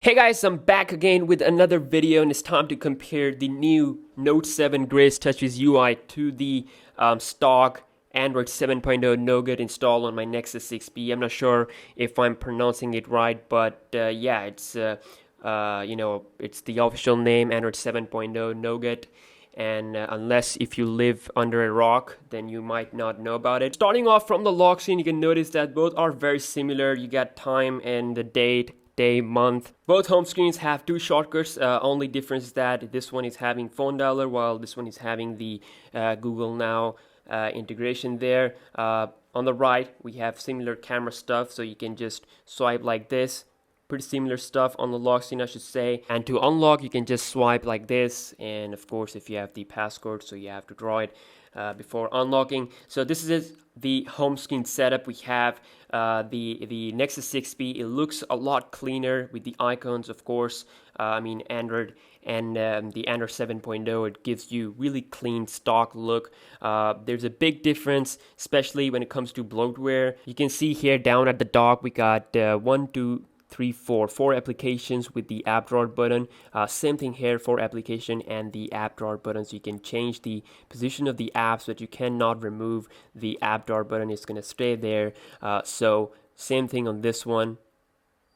Hey guys, I'm back again with another video, and it's time to compare the new Note 7 Grace TouchWiz UI to the stock Android 7.0 Nougat installed on my Nexus 6B. I'm not sure if I'm pronouncing it right, but yeah, it's it's the official name, Android 7.0 Nougat. And unless if you live under a rock, then you might not know about it. Starting off from the lock screen, you can notice that both are very similar. You got time and the date, day, month. Both home screens have two shortcuts. Only difference is that this one is having phone dialer, while this one is having the Google Now integration there. On the right, we have similar camera stuff, so you can just swipe like this. Pretty similar stuff on the lock screen, I should say. And to unlock, you can just swipe like this. And of course, if you have the passcode, so you have to draw it before unlocking. So this is the home screen setup. We have the Nexus 6B. It looks a lot cleaner with the icons, of course. Android and the Android 7.0, it gives you really clean stock look. There's a big difference, especially when it comes to bloatware. You can see here down at the dock, we got 4 applications with the app drawer button. Same thing here, 4 application and the app drawer button. So you can change the position of the apps, but you cannot remove the app drawer button. It's going to stay there. So same thing on this one.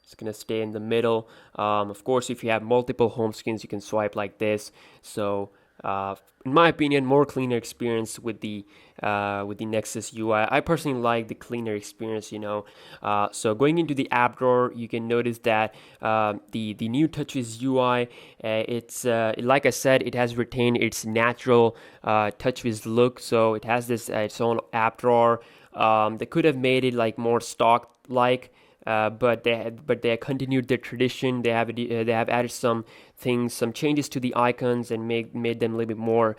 It's going to stay in the middle. Of course, if you have multiple home screens, you can swipe like this. So in my opinion, more cleaner experience with the Nexus UI. I personally like the cleaner experience, So going into the app drawer, you can notice that the new TouchWiz UI, it's like I said, it has retained its natural TouchWiz look. So it has this its own app drawer. They could have made it like more stock like. But they continued their tradition. They have added some things, some changes to the icons, and made them a little bit more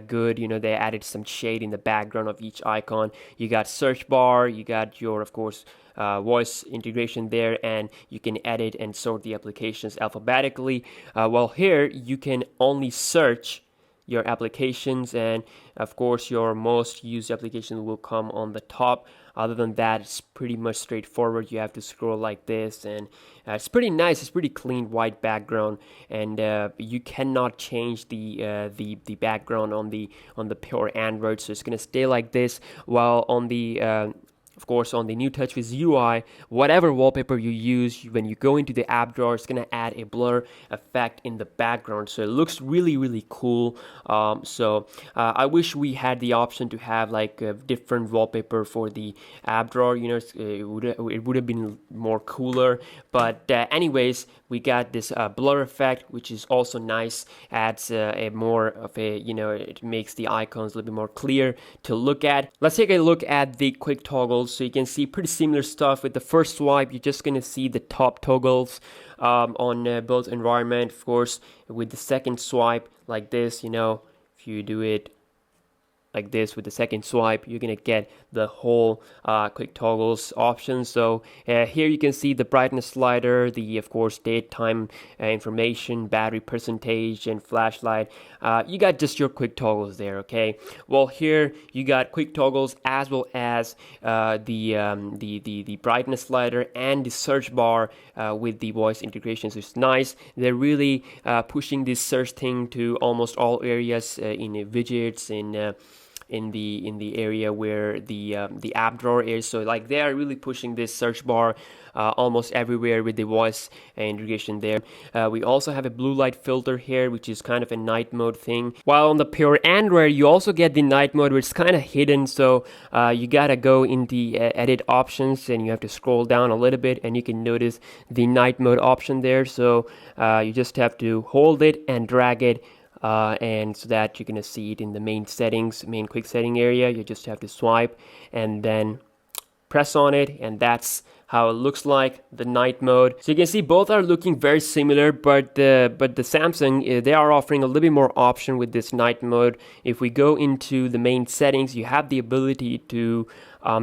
good. They added some shade in the background of each icon. You got search bar, you got your, of course, voice integration there, and you can edit and sort the applications alphabetically. While here you can only search your applications, and of course your most used application will come on the top. Other than that, it's pretty much straightforward. You have to scroll like this, and it's pretty nice. It's pretty clean white background, and you cannot change the background on the pure Android, so it's gonna stay like this. While on the of course, on the new TouchWiz UI, whatever wallpaper you use, when you go into the app drawer, it's going to add a blur effect in the background. So it looks really, really cool. I wish we had the option to have like a different wallpaper for the app drawer. It would have been more cooler. But anyways, we got this blur effect, which is also nice. Adds a more of a, it makes the icons a little bit more clear to look at. Let's take a look at the quick toggles. So you can see pretty similar stuff. With the first swipe, you're just going to see the top toggles on both environment. Of course, with the second swipe like this, if you do it like this with the second swipe, you're gonna get the whole quick toggles option. So here you can see the brightness slider, the of course date, time information, battery percentage, and flashlight. You got just your quick toggles there. Okay, well here you got quick toggles as well as the brightness slider and the search bar with the voice integration. So it's nice. They're really pushing this search thing to almost all areas in widgets, in the area where the app drawer is. So like they are really pushing this search bar almost everywhere with the voice integration there. We also have a blue light filter here, which is kind of a night mode thing. While on the pure Android, you also get the night mode, which is kind of hidden. So you gotta go in the edit options, and you have to scroll down a little bit, and you can notice the night mode option there. So you just have to hold it and drag it. And so that you're gonna see it in the main quick setting area. You just have to swipe and then press on it, and that's how it looks like, the night mode. So you can see both are looking very similar, but the Samsung, they are offering a little bit more option with this night mode. If we go into the main settings, you have the ability to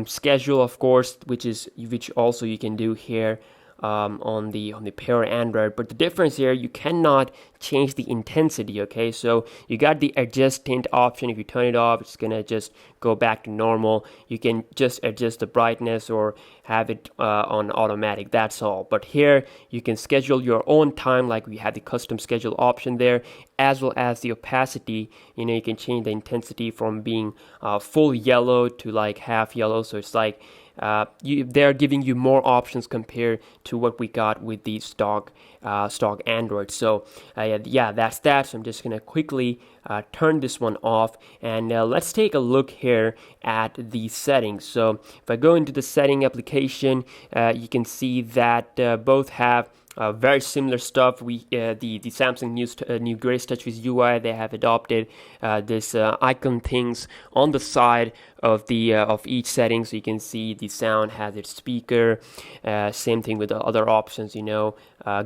schedule, of course, which also you can do here. on the Pear Android. But the difference here, you cannot change the intensity. Okay, so you got the adjust tint option. If you turn it off, it's gonna just go back to normal. You can just adjust the brightness or have it on automatic. That's all. But here you can schedule your own time, like we have the custom schedule option there, as well as the opacity. You know, you can change the intensity from being full yellow to like half yellow. So it's like they're giving you more options compared to what we got with the stock Android. So yeah, that's that. So I'm just gonna quickly turn this one off, and let's take a look here at the settings. So if I go into the setting application, you can see that both have very similar stuff. The Samsung new Grace TouchWiz UI, they have adopted this icon things on the side of the of each setting, so you can see the sound has its speaker. Same thing with the other options, you know,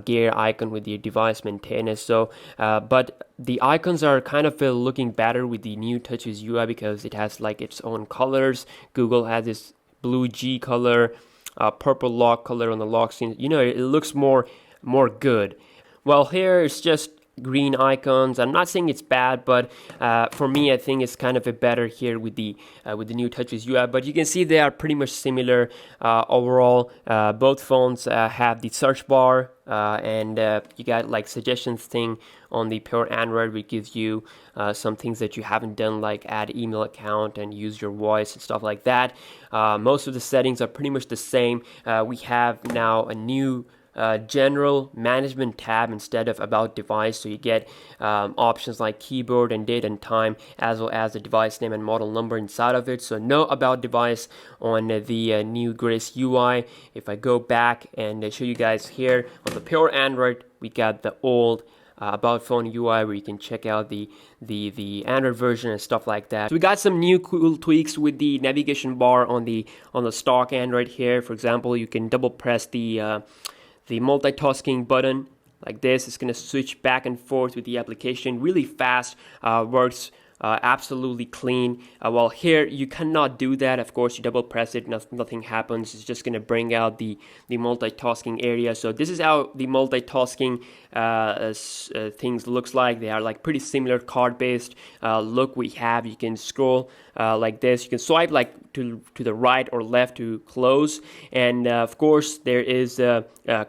gear icon with the device maintenance. So, but the icons are kind of looking better with the new TouchWiz UI because it has like its own colors. Google has this blue G color. Purple lock color on the lock screen. You know, it looks more good. Well, here it's just green icons. I'm not saying it's bad, but for me, I think it's kind of a better here with the new TouchWiz UI. But you can see they are pretty much similar overall. Both phones have the search bar, and you got like suggestions thing on the Pure Android, which gives you some things that you haven't done, like add email account and use your voice and stuff like that. Most of the settings are pretty much the same. We have now a new general management tab instead of about device, so you get options like keyboard and date and time, as well as the device name and model number inside of it. So no about device on the new Grace UI. If I go back and show you guys here on the Pure Android, we got the old about phone UI where you can check out the Android version and stuff like that. So we got some new cool tweaks with the navigation bar on the stock Android here. For example, you can double press the multitasking button like this. It's going to switch back and forth with the application really fast. Works absolutely clean. While here you cannot do that. Of course, you double press it, nothing happens. It's just going to bring out the multitasking area. So this is how the multitasking things looks like. They are like pretty similar card based look we have. You can scroll like this. You can swipe like to the right or left to close, and of course there is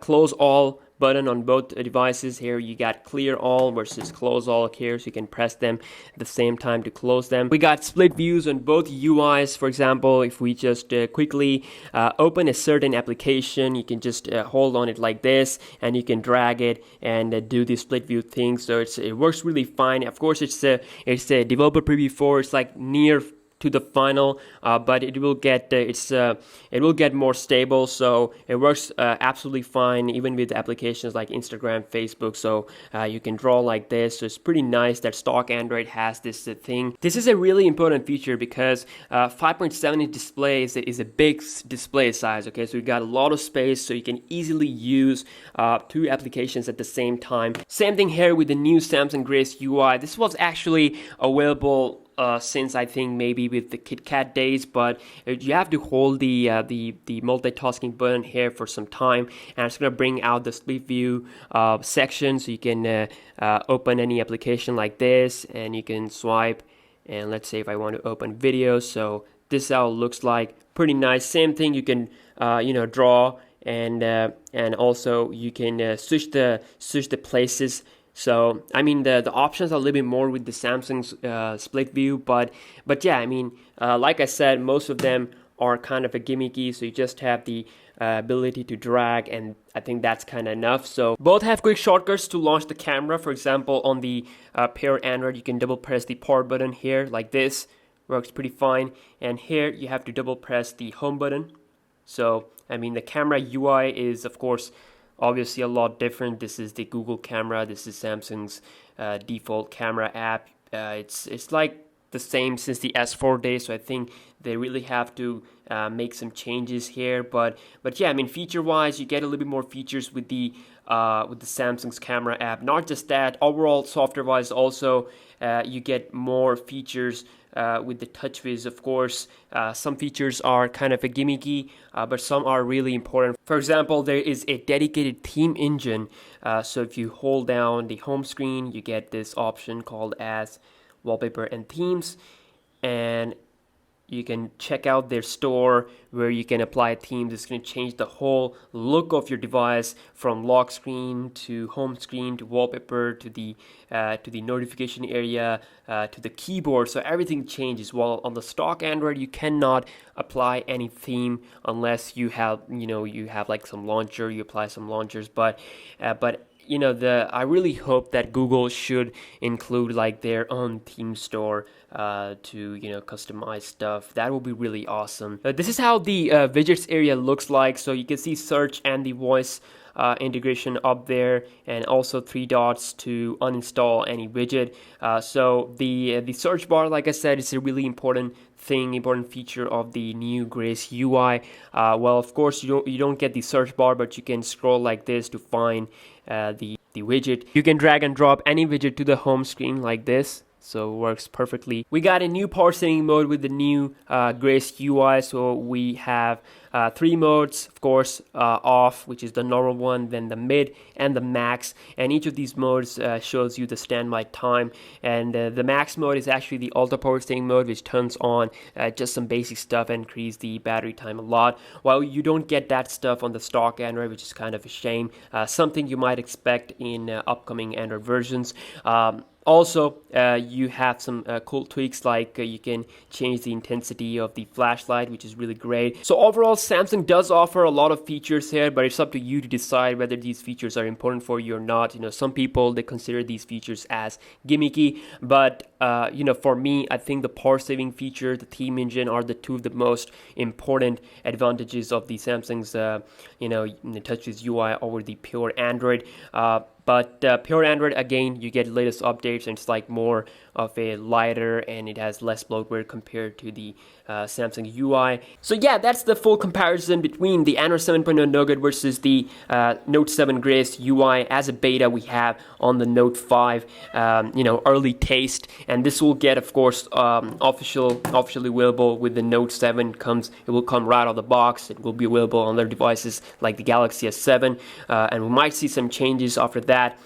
close all button on both devices. Here you got clear all versus close all here, so you can press them at the same time to close them. We got split views on both UIs. For example, if we just quickly open a certain application, you can just hold on it like this, and you can drag it and do the split view thing. So it works really fine. Of course, it's a developer preview 4. It's like near to the final, but it will get it will get more stable. So it works absolutely fine even with applications like Instagram, Facebook. So you can draw like this. So it's pretty nice that stock Android has this thing. This is a really important feature because 5.7 inch display is a big display size. Okay, so you got a lot of space, so you can easily use 2 applications at the same time. Same thing here with the new Samsung Grace UI. This was actually available since I think maybe with the KitKat days, but you have to hold the multitasking button here for some time, and it's gonna bring out the split view section, so you can open any application like this, and you can swipe. And let's say if I want to open videos, so this is how it looks like. Pretty nice. Same thing, you can draw, and also you can switch the places. So I mean the options are a little bit more with the Samsung's split view, but yeah, I mean like I said, most of them are kind of a gimmicky, so you just have the ability to drag, and I think that's kind of enough. So both have quick shortcuts to launch the camera. For example, on the Pear Android, you can double press the power button here like this. Works pretty fine. And here you have to double press the home button. So I mean the camera UI is of course obviously a lot different. This is the Google camera. This is Samsung's default camera app. It's like the same since the S4 days, so I think they really have to make some changes here. But yeah, I mean feature-wise, you get a little bit more features with the Samsung's camera app. Not just that, overall software-wise also you get more features with the TouchWiz. Of course, some features are kind of a gimmicky, but some are really important. For example, there is a dedicated theme engine. So if you hold down the home screen, you get this option called as wallpaper and themes, and you can check out their store where you can apply themes. It's going to change the whole look of your device from lock screen to home screen to wallpaper to the notification area to the keyboard. So everything changes. While on the stock Android, you cannot apply any theme unless you have like some launcher. You apply some launchers, but I really hope that Google should include like their own theme store to customize stuff. That will be really awesome. This is how the widgets area looks like. So you can see search and the voice integration up there, and also 3 dots to uninstall any widget. So the search bar, like I said, is a really important feature of the new Grace UI. Well, of course, you don't get the search bar, but you can scroll like this to find the widget. You can drag and drop any widget to the home screen like this. So it works perfectly. We got a new power saving mode with the new Grace UI. So we have 3 modes, of course, off, which is the normal one, then the mid and the max. And each of these modes shows you the standby time. And the max mode is actually the ultra power saving mode, which turns on just some basic stuff and increase the battery time a lot. While you don't get that stuff on the stock Android, which is kind of a shame. Something you might expect in upcoming Android versions. Also, you have some cool tweaks, like you can change the intensity of the flashlight, which is really great. So overall, Samsung does offer a lot of features here, but it's up to you to decide whether these features are important for you or not. Some people, they consider these features as gimmicky, but for me, I think the power saving feature, the theme engine are the 2 of the most important advantages of the Samsung's TouchWiz UI over the pure Android. But pure Android, again, you get latest updates, and it's like more of a lighter, and it has less bloatware compared to the Samsung UI. So yeah, that's the full comparison between the Android 7.0 Nougat versus the Note 7 Grace UI as a beta we have on the Note 5, early taste. And this will get, of course, officially available with the Note 7. It will come right out of the box. It will be available on their devices like the Galaxy S7, and we might see some changes after that.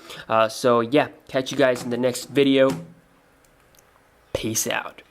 So yeah, catch you guys in the next video. Peace out.